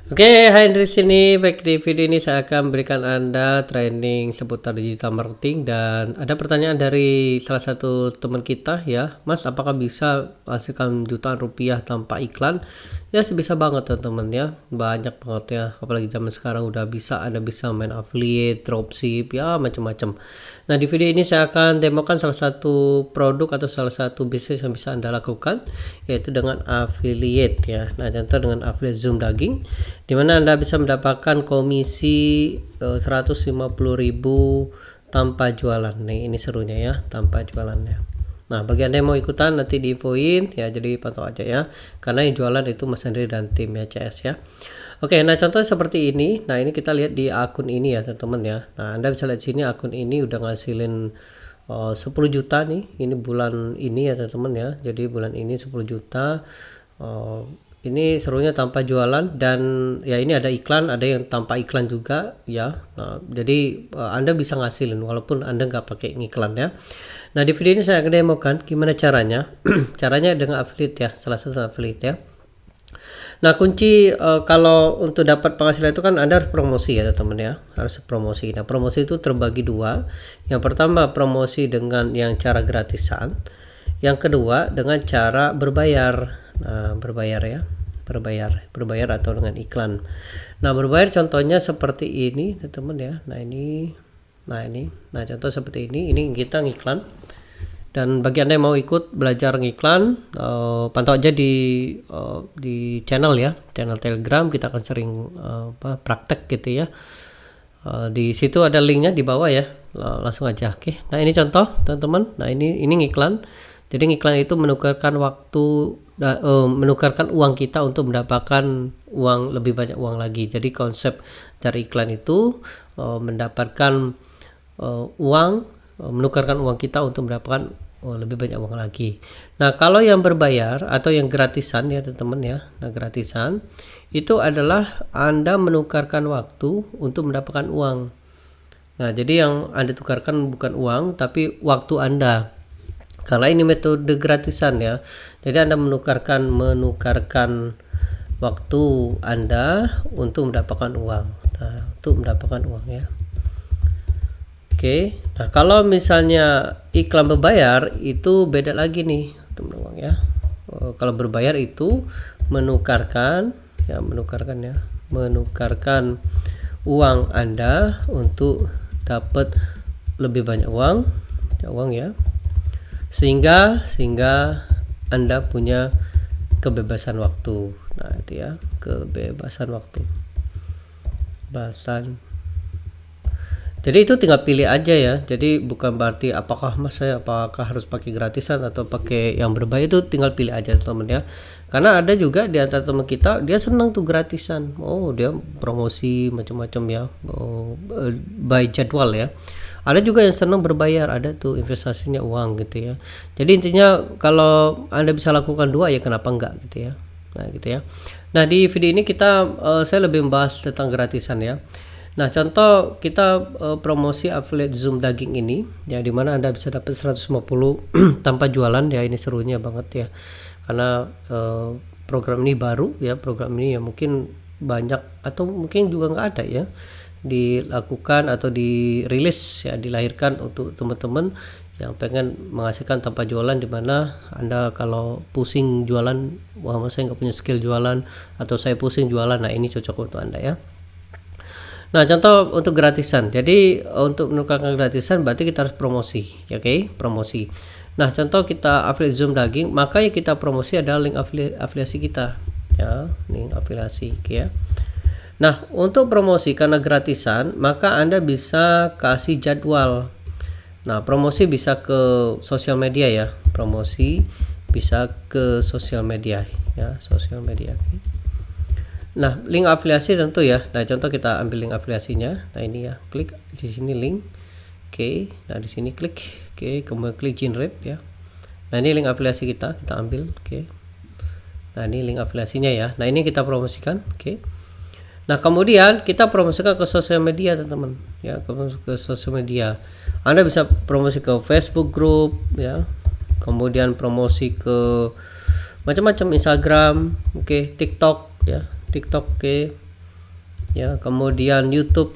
Oke, hai dari sini. Baik, di video ini saya akan berikan Anda training seputar digital marketing dan ada pertanyaan dari salah satu teman kita ya, Mas, apakah bisa hasilkan jutaan rupiah tanpa iklan? Ya, sebisa banget teman-teman ya, banyak banget ya, apalagi zaman sekarang udah bisa, Anda bisa main affiliate, dropship, ya macam-macam. Nah, di video ini saya akan demokan salah satu produk atau salah satu bisnis yang bisa Anda lakukan, yaitu dengan affiliate ya. Nah, contoh dengan affiliate Zoom Daging, di mana Anda bisa mendapatkan komisi 150.000 tanpa jualan. Nih, ini serunya ya, tanpa jualannya. Nah, bagi Anda yang mau ikutan nanti diinfoin ya, jadi pantau aja ya. Karena yang jualan itu Mas Andri dan tim ya, CS ya. Oke, nah contohnya seperti ini. Nah, ini kita lihat di akun ini ya, teman-teman ya. Nah, Anda bisa lihat sini akun ini udah ngasilin 10 juta nih. Ini bulan ini ya, teman-teman ya. Jadi bulan ini 10 juta. Ini serunya tanpa jualan dan ya ini ada iklan, ada yang tanpa iklan juga ya. Nah, jadi Anda bisa ngasilin walaupun Anda nggak pakai iklan ya. Nah, di video ini saya akan demokan gimana caranya. Caranya dengan affiliate ya, salah satu affiliate ya. Nah, kunci kalau untuk dapat penghasilan itu kan Anda harus promosi ya teman-teman ya, harus promosi. Nah, promosi itu terbagi dua. Yang pertama promosi dengan yang cara gratisan, yang kedua dengan cara berbayar. Nah, berbayar ya, berbayar atau dengan iklan. Nah, berbayar contohnya seperti ini teman-teman ya. Nah, nah contoh seperti ini kita ngiklan. Dan bagi Anda yang mau ikut belajar ngiklan, pantau aja di channel ya, channel Telegram. Kita akan sering praktek gitu ya. Di situ ada linknya di bawah ya, langsung aja. Oke. Nah, ini contoh teman-teman. Nah, ini ngiklan. Jadi ngiklan itu menukarkan waktu, menukarkan uang kita untuk mendapatkan uang, lebih banyak uang lagi. Jadi konsep dari iklan itu mendapatkan uang, menukarkan uang kita untuk mendapatkan lebih banyak uang lagi. Nah, kalau yang berbayar atau yang gratisan ya teman-teman ya. Nah, gratisan itu adalah Anda menukarkan waktu untuk mendapatkan uang. Nah, jadi yang Anda tukarkan bukan uang tapi waktu Anda. Karena ini metode gratisan ya. Jadi Anda menukarkan waktu Anda untuk mendapatkan uang. Nah, untuk mendapatkan uang ya. Oke, nah kalau misalnya iklan berbayar itu beda lagi nih teman-teman ya. Kalau berbayar itu menukarkan uang Anda untuk dapat lebih banyak uang ya. Sehingga Anda punya kebebasan waktu. Nah, itu ya, kebebasan waktu. Jadi itu tinggal pilih aja ya. Jadi bukan berarti apakah harus pakai gratisan atau pakai yang berbayar, itu tinggal pilih aja teman ya. Karena ada juga di antara teman kita dia senang tuh gratisan. Oh, dia promosi macam-macam ya. By jadwal ya. Ada juga yang senang berbayar, ada tuh investasinya uang gitu ya. Jadi intinya kalau Anda bisa lakukan dua ya kenapa enggak gitu ya. Nah, gitu ya. Nah, di video ini saya lebih membahas tentang gratisan ya. Nah, contoh kita promosi affiliate Zoom Daging ini ya, dimana Anda bisa dapat 150 tanpa jualan ya. Ini serunya banget ya, karena program ini baru ya. Program ini ya mungkin banyak atau mungkin juga nggak ada ya dilakukan atau dirilis ya, dilahirkan untuk teman-teman yang pengen menghasilkan tanpa jualan, dimana Anda kalau pusing jualan, wah saya nggak punya skill jualan atau saya pusing jualan, nah ini cocok untuk Anda ya. Nah, contoh untuk gratisan. Jadi untuk menukarkan gratisan berarti kita harus promosi, oke? Promosi. Nah, contoh kita affiliate Zoom Daging, maka yang kita promosi adalah link afiliasi kita, ya, link afiliasi, oke ya. Nah, untuk promosi karena gratisan, maka Anda bisa kasih jadwal. Nah, promosi bisa ke sosial media ya. Promosi bisa ke sosial media ya, sosial media. Okay. Nah, link afiliasi tentu ya. Nah, contoh kita ambil link afiliasinya. Nah, ini ya, klik di sini link. Oke. Nah, di sini klik. Oke, kemudian klik generate ya. Nah, ini link afiliasi kita ambil. Oke. Nah, ini link afiliasinya ya. Nah, ini kita promosikan. Oke. Nah, kemudian kita promosikan ke sosial media, teman-teman. Ya, ke sosial media. Anda bisa promosi ke Facebook group ya. Kemudian promosi ke macam-macam, Instagram, oke, TikTok ya. TikTok, oke. ya, kemudian YouTube,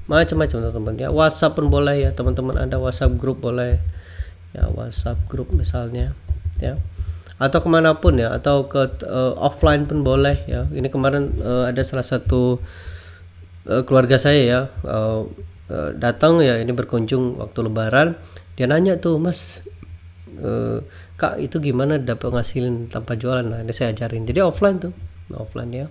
macam-macam teman-teman ya. WhatsApp pun boleh ya, teman-teman ada WhatsApp grup boleh ya, WhatsApp grup misalnya ya, atau kemanapun ya, atau ke offline pun boleh ya. Ini kemarin ada salah satu keluarga saya ya, datang ya, ini berkunjung waktu Lebaran, dia nanya tuh, Mas, Kak, itu gimana dapat ngasilin tanpa jualan? Nah, ini saya ajarin, jadi offline tuh, offline ya.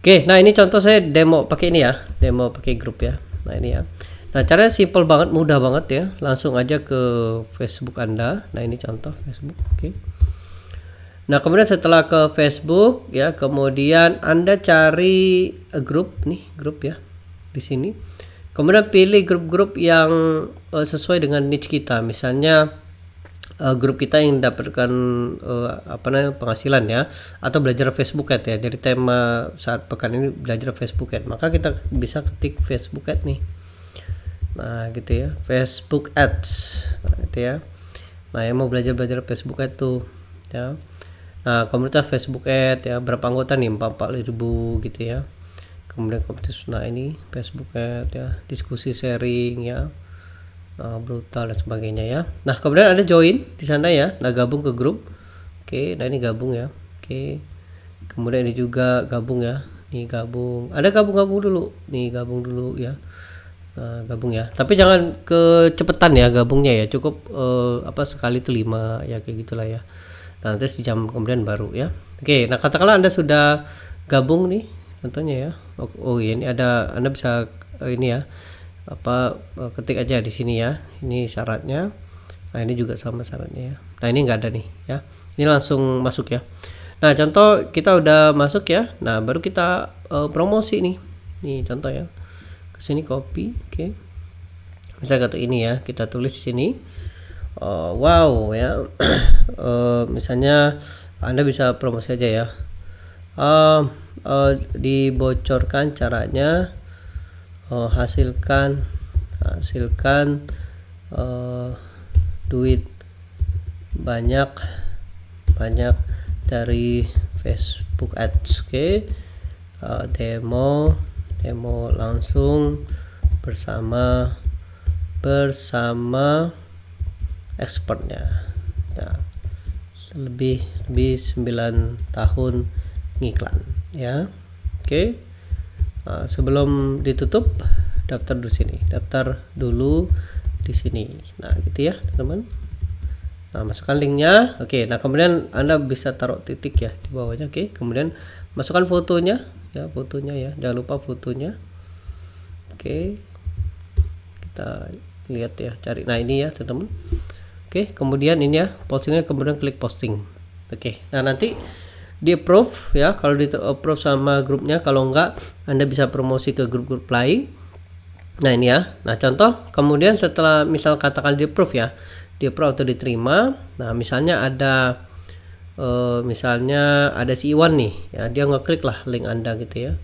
Oke, nah ini contoh saya demo pakai ini ya, demo pakai grup ya. Nah ini ya. Nah caranya simple banget, mudah banget ya. Langsung aja ke Facebook Anda. Nah ini contoh Facebook. Oke. Nah kemudian setelah ke Facebook ya, kemudian Anda cari grup nih, grup ya di sini. Kemudian pilih grup-grup yang sesuai dengan niche kita. Misalnya grup kita yang dapatkan penghasilan ya, atau belajar Facebook Ads ya. Jadi tema saat pekan ini belajar Facebook Ads, maka kita bisa ketik Facebook Ads nih. Nah gitu ya, Facebook Ads, nah, gitu ya. Nah yang mau belajar Facebook Ads tuh ya. Nah komunitas Facebook Ads ya, berapa anggota nih, 44.000 gitu ya. Kemudian komunitas, nah ini Facebook Ads ya, diskusi sharing ya, brutal dan sebagainya ya. Nah kemudian ada join di sana ya, nah gabung ke grup. Oke, nah ini gabung ya. Oke, kemudian ini juga gabung ya, nih gabung, ada gabung dulu nih, gabung dulu ya. Nah, gabung ya, tapi jangan kecepetan ya gabungnya ya, cukup sekali itu 5 ya, kayak gitulah ya. Nah nanti sejam kemudian baru ya. Oke, nah katakanlah Anda sudah gabung nih contohnya ya. Oh iya, ini ada, Anda bisa ini ya, ketik aja di sini ya, ini syaratnya. Nah ini juga sama syaratnya ya. Nah ini nggak ada nih ya, ini langsung masuk ya. Nah contoh kita udah masuk ya, nah baru kita promosi nih contoh ya, kesini copy. Oke, misalnya kata ini ya, kita tulis di sini. Wow ya. Misalnya Anda bisa promosi aja ya, dibocorkan caranya hasilkan duit banyak dari Facebook Ads. Oke. Demo langsung bersama expertnya ya, lebih 9 tahun ngiklan ya. Oke. Sebelum ditutup, daftar dulu di sini. Nah gitu ya teman-teman. Nah masukkan linknya. Oke, nah kemudian Anda bisa taruh titik ya di bawahnya. Oke, kemudian masukkan fotonya ya, jangan lupa fotonya. Oke, kita lihat ya, cari, nah ini ya teman-teman. Oke, kemudian ini ya postingnya, kemudian klik posting. Oke, nah nanti di approve ya, kalau di approve sama grupnya, kalau enggak Anda bisa promosi ke grup-grup lain. Nah ini ya, nah contoh kemudian setelah misal katakan di approve ya, di approve atau diterima. Nah misalnya ada si Iwan nih ya, dia ngeklik lah link Anda gitu ya.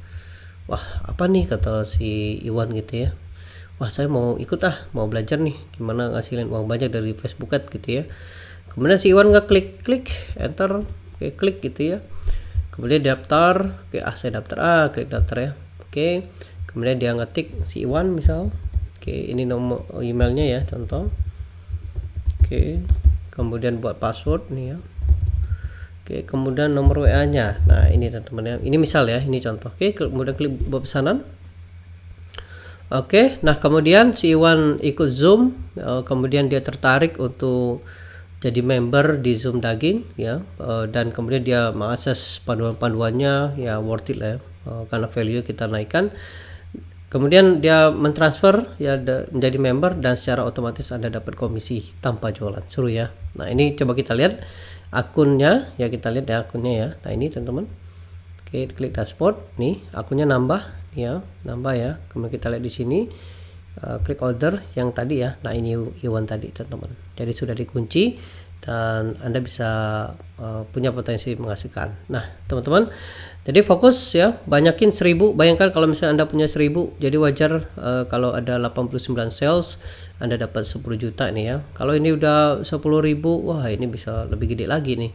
Wah apa nih kata si Iwan gitu ya, wah saya mau ikut mau belajar nih gimana ngasilin uang banyak dari Facebook Ads gitu ya. Kemudian si Iwan ngeklik enter, klik gitu ya, kemudian daftar. Oke, saya daftar, klik daftar ya. Oke, kemudian dia ngetik si Iwan misal. Oke, ini nomor emailnya ya contoh. Oke, kemudian buat password nih ya. Oke, kemudian nomor WA nya, nah ini teman-teman ya, ini misal ya, ini contoh. Oke, kemudian klik buat pesanan. Oke, nah kemudian si Iwan ikut Zoom, kemudian dia tertarik untuk jadi member di Zoom Daging ya, dan kemudian dia mengakses panduan-panduannya ya, worth it lah ya, karena value kita naikkan. Kemudian dia mentransfer ya menjadi member, dan secara otomatis Anda dapat komisi tanpa jualan. Seru ya. Nah ini coba kita lihat akunnya ya, kita lihat ya akunnya ya. Nah ini teman-teman. Oke, klik dashboard nih, akunnya nambah ya. Kemudian kita lihat di sini, klik order yang tadi ya. Nah ini Iwan tadi teman-teman. Jadi sudah dikunci dan Anda bisa punya potensi menghasilkan. Nah teman-teman, jadi fokus ya, banyakin 1000. Bayangkan kalau misalnya Anda punya 1000, jadi wajar kalau ada 89 sales Anda dapat 10 juta nih ya. Kalau ini udah 10.000, wah ini bisa lebih gede lagi nih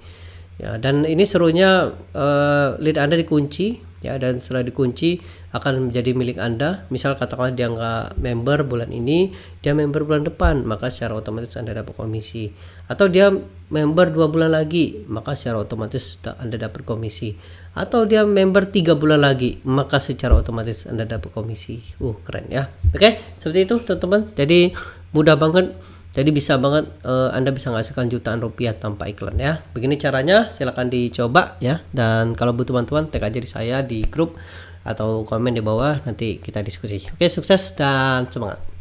ya. Dan ini serunya lead Anda dikunci ya, dan setelah dikunci akan menjadi milik Anda. Misal katakanlah dia nggak member bulan ini, dia member bulan depan, maka secara otomatis Anda dapat komisi. Atau dia member 2 bulan lagi, maka secara otomatis Anda dapat komisi. Atau dia member 3 bulan lagi, maka secara otomatis Anda dapat komisi. Keren ya. Oke, seperti itu teman-teman. Jadi mudah banget. Jadi bisa banget Anda bisa menghasilkan jutaan rupiah tanpa iklan ya. Begini caranya, silahkan dicoba ya. Dan kalau butuh bantuan, tag aja di saya di grup atau komen di bawah, nanti kita diskusi. Oke, sukses dan semangat.